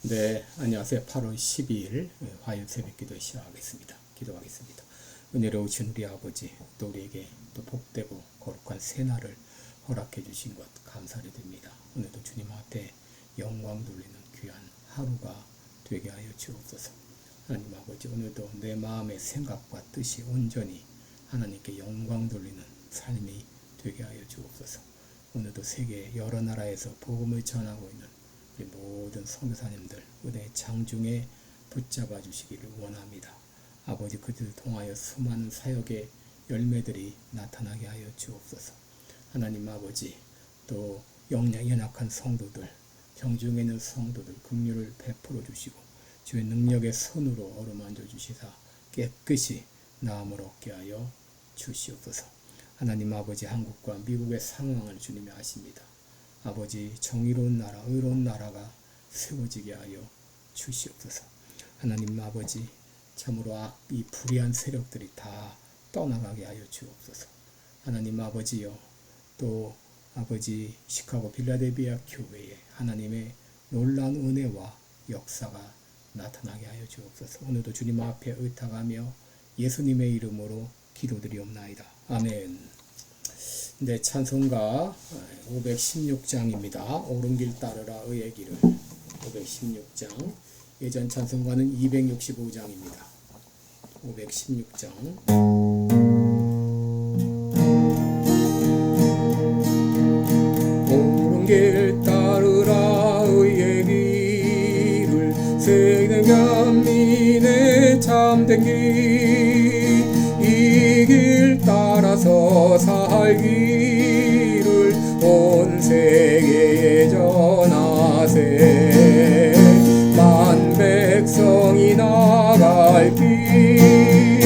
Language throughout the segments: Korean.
네, 안녕하세요. 8월 12일 화요일 새벽 기도 시작하겠습니다. 기도하겠습니다. 은혜로우신 우리 아버지, 또 우리에게 또 복되고 거룩한 새날을 허락해 주신 것 감사를 드립니다. 오늘도 주님 앞에 영광 돌리는 귀한 하루가 되게 하여 주옵소서. 하나님 아버지, 오늘도 내 마음의 생각과 뜻이 온전히 하나님께 영광 돌리는 삶이 되게 하여 주옵소서. 오늘도 세계 여러 나라에서 복음을 전하고 있는 우리 모든 선교사님들 은혜의 장중에 붙잡아 주시기를 원합니다. 아버지, 그들을 통하여 수많은 사역의 열매들이 나타나게 하여 주옵소서. 하나님 아버지, 또 영양 연약한 성도들, 정중에 있는 성도들 긍휼을 베풀어 주시고 주의 능력의 손으로 어루만져 주시사 깨끗이 나음을 얻게 하여 주시옵소서. 하나님 아버지, 한국과 미국의 상황을 주님이 아십니다. 아버지, 정의로운 나라, 의로운 나라가 세워지게 하여 주시옵소서. 하나님 아버지, 참으로 이 불의한 세력들이 다 떠나가게 하여 주옵소서. 하나님 아버지요, 또 아버지 시카고 필라델피아 교회에 하나님의 놀라운 은혜와 역사가 나타나게 하여 주옵소서. 오늘도 주님 앞에 의탁하며 예수님의 이름으로 기도드리옵나이다. 아멘. 네, 찬송가 516장입니다. 옳은 길 따르라 의의 길을. 516장. 예전 찬송가는 265장입니다. 516장. 옳은 길 따르라 의의 길을, 세는 견민의 참된 길, 이 길 따라서 살기를 온 세계에 전하세. 만 백성이 나갈 길,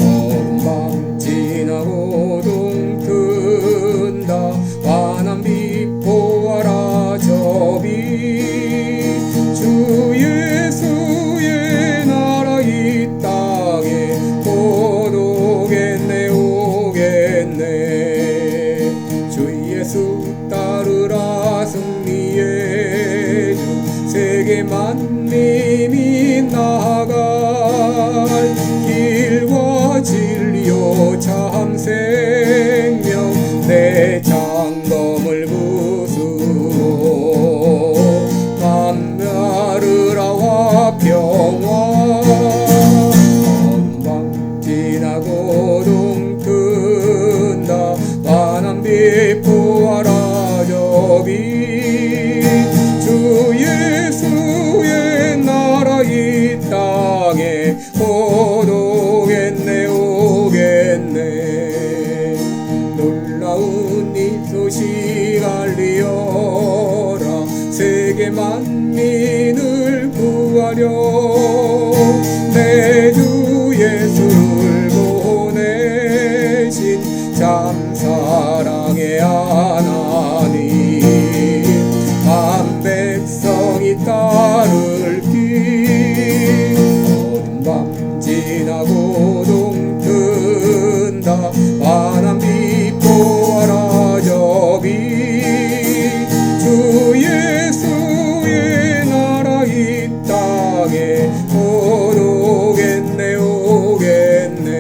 어둠밤 지나고 동튼다. 환한 빛 보아라 저 빛, 주 예수의 나라 이 땅에 곧 오겠네 오겠네. 주 예수 따르라 승리의 주, 세계 만민이 나아갈 길과 진리요 참 생명, 내 장검을 부수고 만나르라와 평화. 어둠밤 지나고 동튼다. 환한 빛 보아라 저 빛, 주 예수의 나라 이 땅에 곧 오겠네 오겠네. 놀라운 이 소식 알리어라, 세계 만민을 구하려 내 주 예수를 보내신 참 사랑의 하나님. 만 백성이 따를 길, 어둠밤 지나고 동튼다. 환한 빛 보아라 저 빛, 주 예수의 나라 이 땅에 곧 오겠네 오겠네.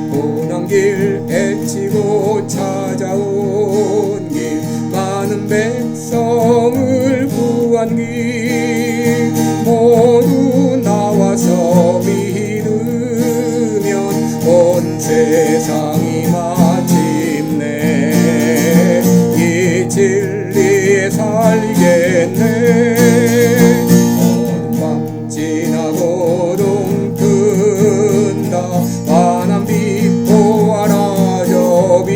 고난 길 애치고 찾아온 길, 많은 백성을 구한 길, 모두 나와서 믿으면 온 세상이 마침내 이 진리에 살겠네. 어둠밤 지나고 동튼다. 환한 빛 보아라 저 빛,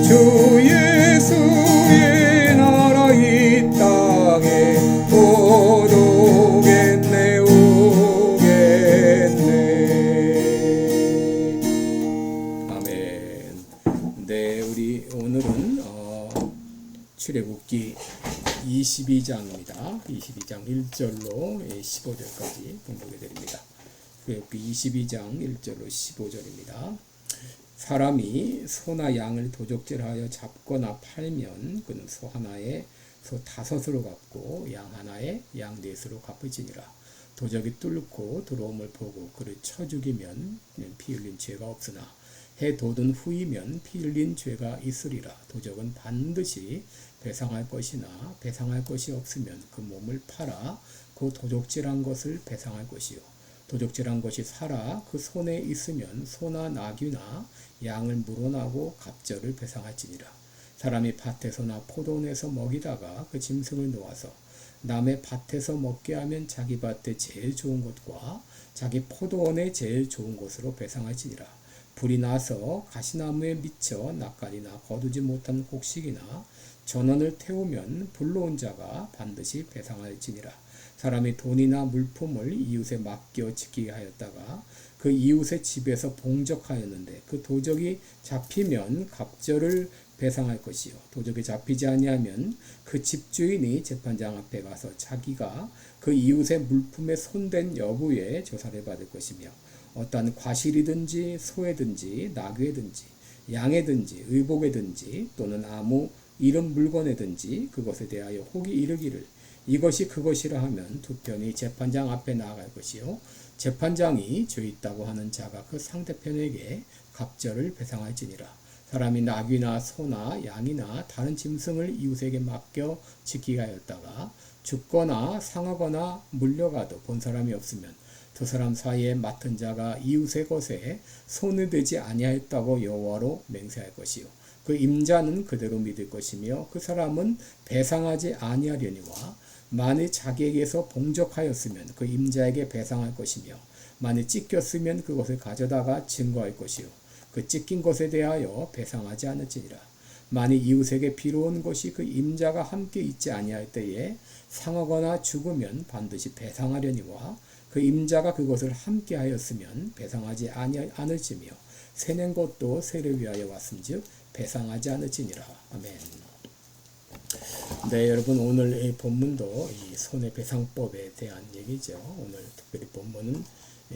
주 예수의 나라 이 땅에 곧 오겠네 오겠네. 아멘. 네, 우리 오늘은 출애굽기 22장입니다. 22장 1절로 15절까지 공부해 드립니다. 출애굽기 22장 1절로 15절입니다. 사람이 소나 양을 도적질하여 잡거나 팔면 그는 소 하나에 소 5으로 갚고 양 하나에 양 4수로 갚을지니라. 도적이 뚫고 들어옴을 보고 그를 쳐 죽이면 피 흘린 죄가 없으나 해 돋은 후이면 피 흘린 죄가 있으리라. 도적은 반드시 배상할 것이나 배상할 것이 없으면 그 몸을 팔아 그 도적질한 것을 배상할 것이요. 도적질한 것이 살아 그 손에 있으면 소나 나귀나 양을 물어나고 갑절을 배상할지니라. 사람이 밭에서나 포도원에서 먹이다가 그 짐승을 놓아서 남의 밭에서 먹게 하면 자기 밭에 제일 좋은 것과 자기 포도원에 제일 좋은 것으로 배상할지니라. 불이 나서 가시나무에 미쳐 낯가리나 거두지 못한 곡식이나 전원을 태우면 불러온 자가 반드시 배상할지니라. 사람이 돈이나 물품을 이웃에 맡겨 지키게 하였다가 그 이웃의 집에서 봉적하였는데 그 도적이 잡히면 갑절을 배상할 것이요. 도적이 잡히지 아니하면 그 집주인이 재판장 앞에 가서 자기가 그 이웃의 물품에 손댄 여부에 조사를 받을 것이며 어떠한 과실이든지 소에든지 나귀에든지 양에든지 의복에든지 또는 아무 이런 물건에든지 그것에 대하여 혹이 이르기를 이것이 그것이라 하면 두 편이 재판장 앞에 나아갈 것이요. 재판장이 죄 있다고 하는 자가 그 상대편에게 갑절을 배상할지니라. 사람이 나귀나 소나 양이나 다른 짐승을 이웃에게 맡겨 지키게 하였다가 죽거나 상하거나 물려가도 본 사람이 없으면 두 사람 사이에 맡은 자가 이웃의 것에 손을 대지 아니하였다고 여호와로 맹세할 것이요. 그 임자는 그대로 믿을 것이며 그 사람은 배상하지 아니하려니와 만일 자기에게서 봉적하였으면 그 임자에게 배상할 것이며 만일 찢겼으면 그것을 가져다가 증거할 것이요. 그 찢긴 것에 대하여 배상하지 않을지니라. 만일 이웃에게 비로운 것이 그 임자가 함께 있지 아니할 때에 상하거나 죽으면 반드시 배상하려니와 그 임자가 그것을 함께 하였으면 배상하지 않을지며 새낸 것도 새를 위하여 왔은즉 배상하지 않을지니라. 아멘. 네, 여러분 오늘 이 본문도 이 손해배상법에 대한 얘기죠. 오늘 특별히 본문은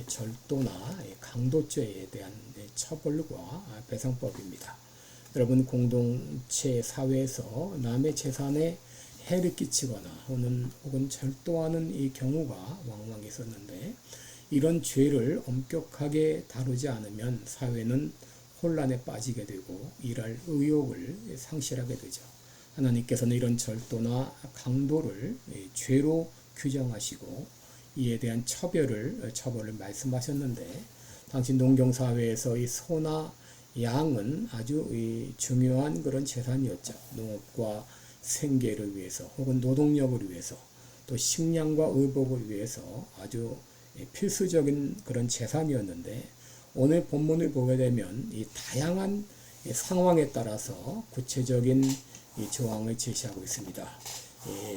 절도나 강도죄에 대한 처벌과 배상법입니다. 여러분 공동체 사회에서 남의 재산에 해를 끼치거나 혹은 절도하는 이 경우가 왕왕 있었는데 이런 죄를 엄격하게 다루지 않으면 사회는 혼란에 빠지게 되고 일할 의욕을 상실하게 되죠. 하나님께서는 이런 절도나 강도를 죄로 규정하시고 이에 대한 처벌을 말씀하셨는데 당시 농경사회에서 이 소나 양은 아주 중요한 그런 재산이었죠. 농업과 생계를 위해서 혹은 노동력을 위해서 또 식량과 의복을 위해서 아주 필수적인 그런 재산이었는데 오늘 본문을 보게 되면 이 다양한 상황에 따라서 구체적인 이 조항을 제시하고 있습니다.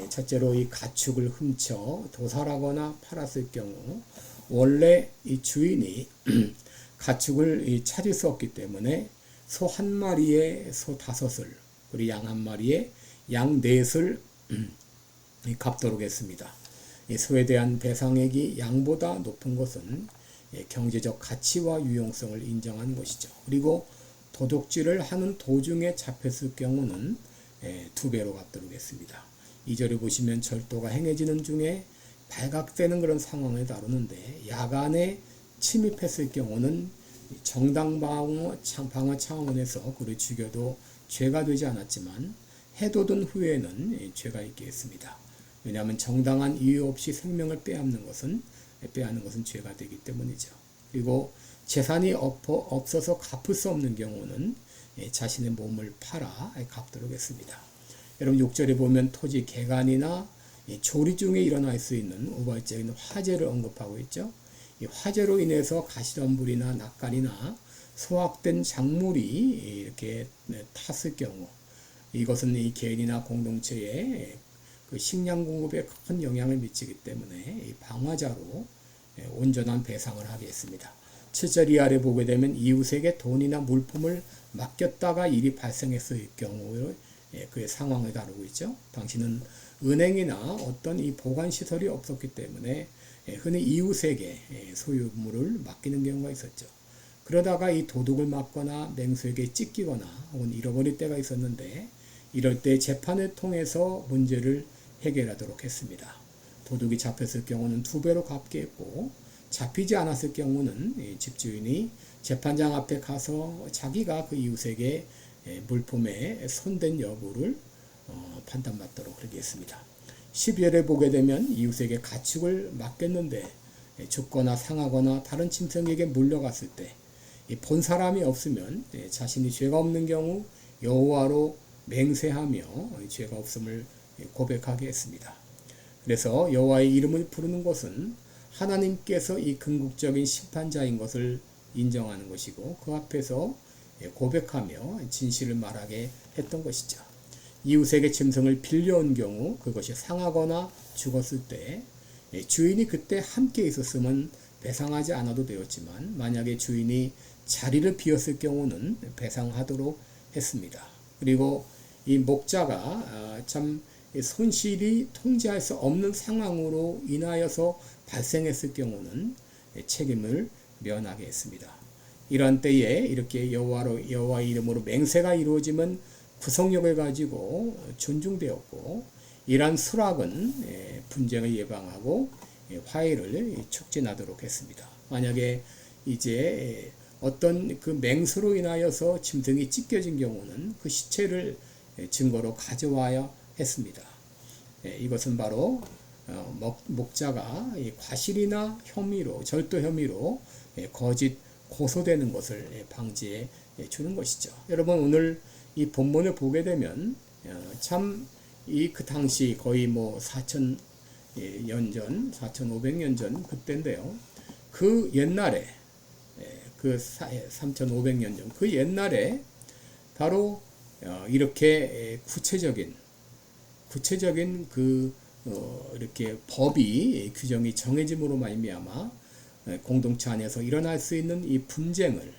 첫째로 이 가축을 훔쳐 도살하거나 팔았을 경우 원래 이 주인이 가축을 찾을 수 없기 때문에 소 한 마리에 소 5을 그리고 양 한 마리에 양 4을 갚도록 했습니다. 소에 대한 배상액이 양보다 높은 것은 경제적 가치와 유용성을 인정한 것이죠. 그리고 도둑질을 하는 도중에 잡혔을 경우는 2배로 갚도록 했습니다. 2절에 보시면 절도가 행해지는 중에 발각되는 그런 상황을 다루는데 야간에 침입했을 경우는 정당방어 차원에서 그를 죽여도 죄가 되지 않았지만 해돋은 후에는 죄가 있게 했습니다. 왜냐하면 정당한 이유 없이 생명을 빼앗는 것은 죄가 되기 때문이죠. 그리고 재산이 없어서 갚을 수 없는 경우는 자신의 몸을 팔아 갚도록 했습니다. 여러분 6절에 보면 토지 개간이나 조리 중에 일어날 수 있는 우발적인 화재를 언급하고 있죠. 이 화재로 인해서 가시덤불이나 낯가리나 소확된 작물이 이렇게 탔을 경우 이것은 이 개인이나 공동체에 그 식량 공급에 큰 영향을 미치기 때문에 방화자로 온전한 배상을 하게 했습니다. 7절 이하를 보게 되면 이웃에게 돈이나 물품을 맡겼다가 일이 발생했을 경우의 그의 상황을 다루고 있죠. 당시는 은행이나 어떤 이 보관시설이 없었기 때문에 흔히 이웃에게 소유물을 맡기는 경우가 있었죠. 그러다가 이 도둑을 맞거나 맹수에게 찢기거나 혹은 잃어버릴 때가 있었는데 이럴 때 재판을 통해서 문제를 해결하도록 했습니다. 도둑이 잡혔을 경우는 2배로 갚게 했고, 잡히지 않았을 경우는 집주인이 재판장 앞에 가서 자기가 그 이웃에게 물품에 손댄 여부를 판단받도록 그렇게 했습니다. 12절에 보게 되면 이웃에게 가축을 맡겼는데 죽거나 상하거나 다른 짐승에게 물려갔을 때 본 사람이 없으면 자신이 죄가 없는 경우 여호와로 맹세하며 죄가 없음을 고백하게 했습니다. 그래서 여호와의 이름을 부르는 것은 하나님께서 이 궁극적인 심판자인 것을 인정하는 것이고, 그 앞에서 고백하며 진실을 말하게 했던 것이죠. 이웃에게 짐승을 빌려온 경우 그것이 상하거나 죽었을 때 주인이 그때 함께 있었으면 배상하지 않아도 되었지만, 만약에 주인이 자리를 비웠을 경우는 배상하도록 했습니다. 그리고 이 목자가 참 손실이 통제할 수 없는 상황으로 인하여서 발생했을 경우는 책임을 면하게 했습니다. 이런 때에 이렇게 여호와의 이름으로 맹세가 이루어지면 구속력을 가지고 존중되었고, 이러한 수락은 분쟁을 예방하고 화해를 촉진하도록 했습니다. 만약에 이제 어떤 그 맹수로 인하여서 짐승이 찢겨진 경우는 그 시체를 증거로 가져와야 했습니다. 이것은 바로 목자가 과실이나 혐의로, 절도 혐의로 거짓 고소되는 것을 방지해 주는 것이죠. 여러분, 오늘 이 본문을 보게 되면 참 그 당시 거의 4,000년 전, 4,500년 전 그때인데요. 그 옛날에, 그 3,500년 전 그 옛날에 바로 이렇게 구체적인 이렇게 법이 규정이 정해짐으로 말미암아 공동체 안에서 일어날 수 있는 이 분쟁을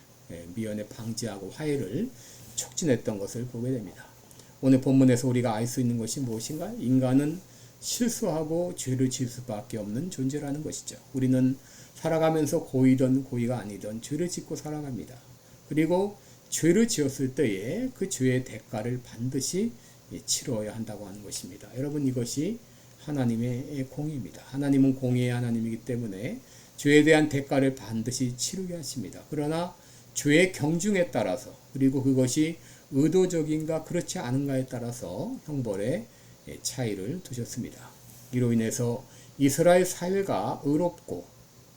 미연에 방지하고 화해를 촉진했던 것을 보게 됩니다. 오늘 본문에서 우리가 알 수 있는 것이 무엇인가? 인간은 실수하고 죄를 지을 수밖에 없는 존재라는 것이죠. 우리는 살아가면서 고이든 고의가 아니든 죄를 짓고 살아갑니다. 그리고 죄를 지었을 때에 그 죄의 대가를 반드시 치러야 한다고 하는 것입니다. 여러분, 이것이 하나님의 공의입니다. 하나님은 공의의 하나님이기 때문에 죄에 대한 대가를 반드시 치르게 하십니다. 그러나 죄의 경중에 따라서, 그리고 그것이 의도적인가 그렇지 않은가에 따라서 형벌의 차이를 두셨습니다. 이로 인해서 이스라엘 사회가 의롭고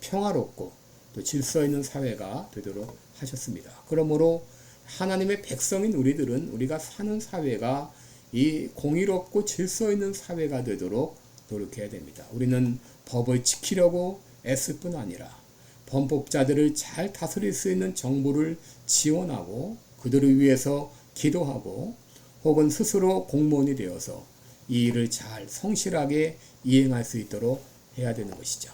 평화롭고 또 질서 있는 사회가 되도록 하셨습니다. 그러므로 하나님의 백성인 우리들은 우리가 사는 사회가 이 공의롭고 질서 있는 사회가 되도록 노력해야 됩니다. 우리는 법을 지키려고 애쓸 뿐 아니라 범법자들을 잘 다스릴 수 있는 정부를 지원하고 그들을 위해서 기도하고, 혹은 스스로 공무원이 되어서 이 일을 잘 성실하게 이행할 수 있도록 해야 되는 것이죠.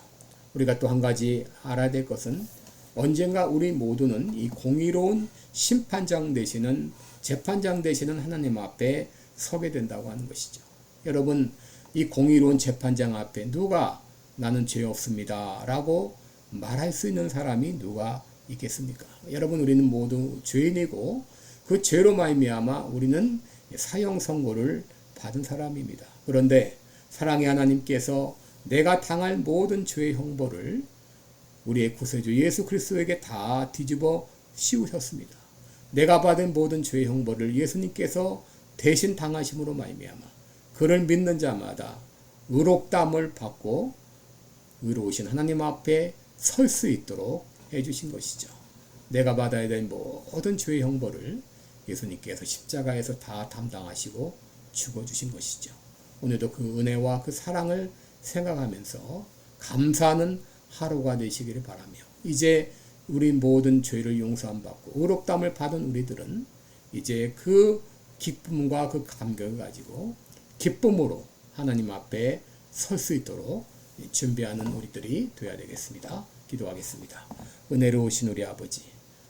우리가 또 한 가지 알아야 될 것은 언젠가 우리 모두는 이 공의로운 심판장 되시는, 재판장 되시는 하나님 앞에 서게 된다고 하는 것이죠. 여러분, 이 공의로운 재판장 앞에 누가 나는 죄 없습니다 라고 말할 수 있는 사람이 누가 있겠습니까? 여러분, 우리는 모두 죄인이고 그 죄로 말미암아 우리는 사형 선고를 받은 사람입니다. 그런데 사랑의 하나님께서 내가 당할 모든 죄의 형벌을 우리의 구세주 예수 그리스도에게 다 뒤집어 씌우셨습니다. 내가 받은 모든 죄의 형벌을 예수님께서 대신 당하심으로 말미암아 그를 믿는 자마다 의롭다함을 받고 의로우신 하나님 앞에 설 수 있도록 해주신 것이죠. 내가 받아야 될 모든 죄의 형벌을 예수님께서 십자가에서 다 담당하시고 죽어주신 것이죠. 오늘도 그 은혜와 그 사랑을 생각하면서 감사하는 하루가 되시기를 바라며, 이제 우리 모든 죄를 용서함 받고 의롭다함을 받은 우리들은 이제 그 기쁨과 그 감격을 가지고 기쁨으로 하나님 앞에 설 수 있도록 준비하는 우리들이 되어야 되겠습니다. 기도하겠습니다. 은혜로우신 우리 아버지,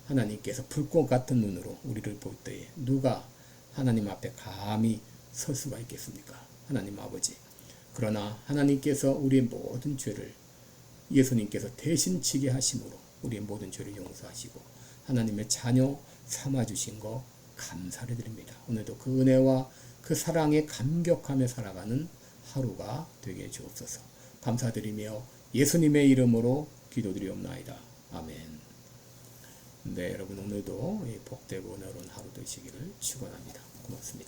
하나님께서 불꽃 같은 눈으로 우리를 볼 때에 누가 하나님 앞에 감히 설 수가 있겠습니까? 하나님 아버지, 그러나 하나님께서 우리의 모든 죄를 예수님께서 대신 지게 하심으로 우리의 모든 죄를 용서하시고 하나님의 자녀 삼아주신 거 감사를 드립니다. 오늘도 그 은혜와 그 사랑에 감격하며 살아가는 하루가 되게 해 주옵소서. 감사드리며 예수님의 이름으로 기도드리옵나이다. 아멘. 네, 여러분 오늘도 복되고 은혜로운 하루 되시기를 축원합니다. 고맙습니다.